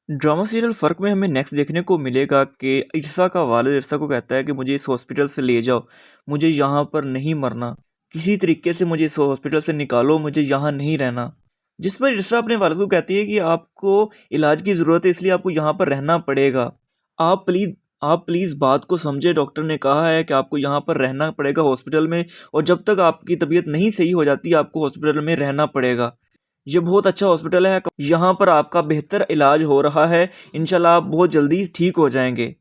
Drama serial फ़र्क में हमें नेक्स्ट देखने को मिलेगा कि इरसा का वालिद इरसा को कहता है कि मुझे इस हॉस्पिटल से ले जाओ, मुझे यहाँ पर नहीं मरना, किसी तरीके से मुझे इस हॉस्पिटल से निकालो, मुझे यहाँ नहीं रहना। जिस पर इरसा अपने वालिद को कहती है कि आपको इलाज की ज़रूरत है, इसलिए आपको यहाँ पर रहना पड़ेगा। आप प्लीज़ आप प्लीज़ बात को समझें, डॉक्टर ने कहा है कि आपको यहाँ पर रहना पड़ेगा हॉस्पिटल में, और जब तक आपकी तबीयत नहीं सही हो जाती आपको हॉस्पिटल में रहना पड़ेगा। ये बहुत अच्छा हॉस्पिटल है, यहाँ पर आपका बेहतर इलाज हो रहा है, इंशाल्लाह आप बहुत जल्दी ठीक हो जाएंगे।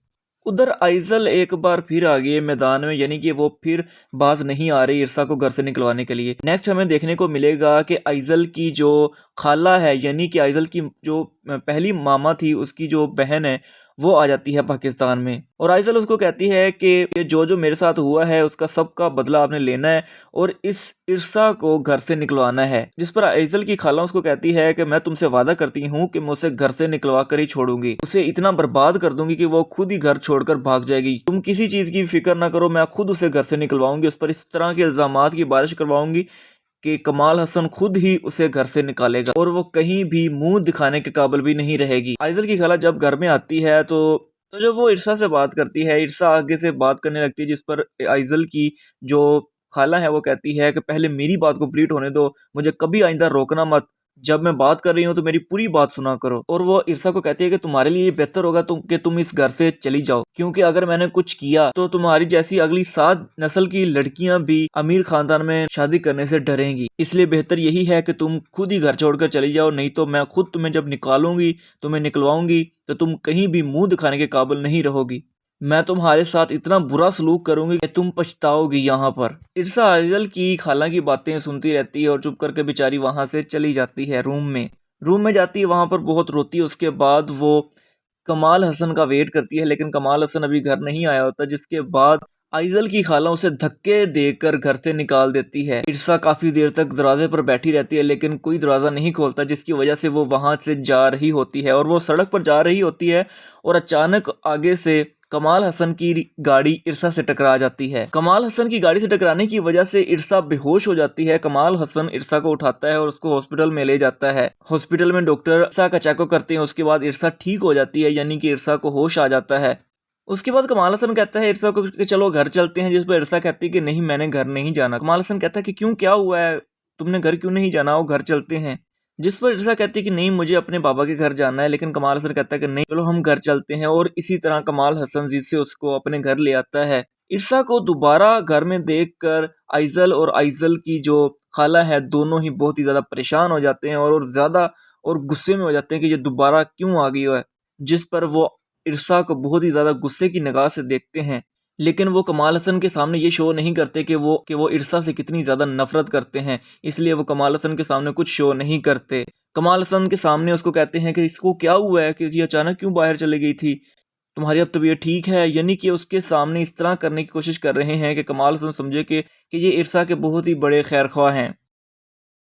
उधर आइज़ल एक बार फिर आ गई है मैदान में, यानी कि वो फिर बाज नहीं आ रही इरसा को घर से निकलवाने के लिए। नेक्स्ट हमें देखने को मिलेगा कि आइज़ल की जो खाला है, यानी कि आइज़ल की जो पहली मामा थी, उसकी जो बहन है, वो आ जाती है पाकिस्तान में, और आइज़ल उसको कहती है कि ये जो जो मेरे साथ हुआ है उसका सबका बदला आपने लेना है और इस इरसा को घर से निकलवाना है। जिस पर आइज़ल की खाला उसको कहती है कि मैं तुमसे वादा करती हूँ कि मैं उसे घर से निकलवा कर ही छोड़ूंगी, उसे इतना बर्बाद कर दूंगी कि वो खुद ही घर छोड़कर भाग जाएगी। तुम किसी चीज़ की फिक्र ना करो, मैं खुद उसे घर से निकलवाऊंगी, उस पर इस तरह के इल्ज़ामात की बारिश करवाऊंगी कि कमाल हसन खुद ही उसे घर से निकालेगा और वो कहीं भी मुंह दिखाने के काबिल भी नहीं रहेगी। आइज़ल की खाला जब घर में आती है तो जब वो इरसा से बात करती है, इरसा आगे से बात करने लगती है, जिस पर आइज़ल की जो खाला है वो कहती है कि पहले मेरी बात कंप्लीट होने दो, मुझे कभी आइंदा रोकना मत, जब मैं बात कर रही हूँ तो मेरी पूरी बात सुना करो। और वो इरसा को कहती है कि तुम्हारे लिए बेहतर होगा तुम इस घर से चली जाओ, क्योंकि अगर मैंने कुछ किया तो तुम्हारी जैसी अगली 7 नस्ल की लड़कियां भी अमीर खानदान में शादी करने से डरेंगी, इसलिए बेहतर यही है कि तुम खुद ही घर छोड़कर चली जाओ, नहीं तो मैं खुद तुम्हें जब निकालूंगी, तुम्हें निकलवाऊंगी, तो तुम कहीं भी मुंह दिखाने के काबिल नहीं रहोगी। मैं तुम्हारे साथ इतना बुरा सलूक करूंगी कि तुम पछताओगी। यहाँ पर इरसा आइज़ल की खाला की बातें सुनती रहती है और चुप करके बेचारी वहां से चली जाती है रूम में जाती है, वहां पर बहुत रोती है। उसके बाद वो कमाल हसन का वेट करती है, लेकिन कमाल हसन अभी घर नहीं आया होता, जिसके बाद आइज़ल की खाला उसे धक्के देकर घर से निकाल देती है। इरसा काफी देर तक दरवाजे पर बैठी रहती है, लेकिन कोई दरवाजा नहीं खोलता, जिसकी वजह से वो वहां से जा रही होती है और वो सड़क पर जा रही होती है और अचानक आगे से कमाल हसन की गाड़ी इरसा से टकरा जाती है। कमाल हसन की गाड़ी से टकराने की वजह से इरसा बेहोश हो जाती है। कमाल हसन इरसा को उठाता है और उसको हॉस्पिटल में ले जाता है। हॉस्पिटल में डॉक्टर इरसा का चेकअप करते हैं, उसके बाद इरसा ठीक हो जाती है, यानी कि इरसा को होश आ जाता है। उसके बाद कमाल हसन कहता है इरसा को कि चलो घर चलते हैं, जिस पर इरसा कहती है कि नहीं, मैंने घर नहीं जाना। कमाल हसन कहता है कि क्यों, क्या हुआ है, तुमने घर क्यों नहीं जाना, आओ घर चलते हैं। जिस पर इरसा कहती है कि नहीं, मुझे अपने बाबा के घर जाना है, लेकिन कमाल हसन कहता है कि नहीं, चलो हम घर चलते हैं, और इसी तरह कमाल हसन जिद से उसको अपने घर ले आता है। इरसा को दोबारा घर में देखकर आइज़ल और आइज़ल की जो खाला है, दोनों ही बहुत ही ज्यादा परेशान हो जाते हैं और ज्यादा और गुस्से में हो जाते हैं कि ये दोबारा क्यों आ गई है। जिस पर वो इरसा को बहुत ही ज़्यादा गुस्से की निगाह से देखते हैं, लेकिन वो कमाल हसन के सामने ये शो नहीं करते कि वो इरसा से कितनी ज़्यादा नफ़रत करते हैं, इसलिए वो कमाल हसन के सामने कुछ शो नहीं करते। कमाल हसन के सामने उसको कहते हैं कि इसको क्या हुआ है कि ये अचानक क्यों बाहर चली गई थी, तुम्हारी अब तबीयत ठीक है, यानी कि उसके सामने इस तरह करने की कोशिश कर रहे हैं कि कमाल हसन समझे कि ये इरसा के बहुत ही बड़े खैर ख्वाह हैं।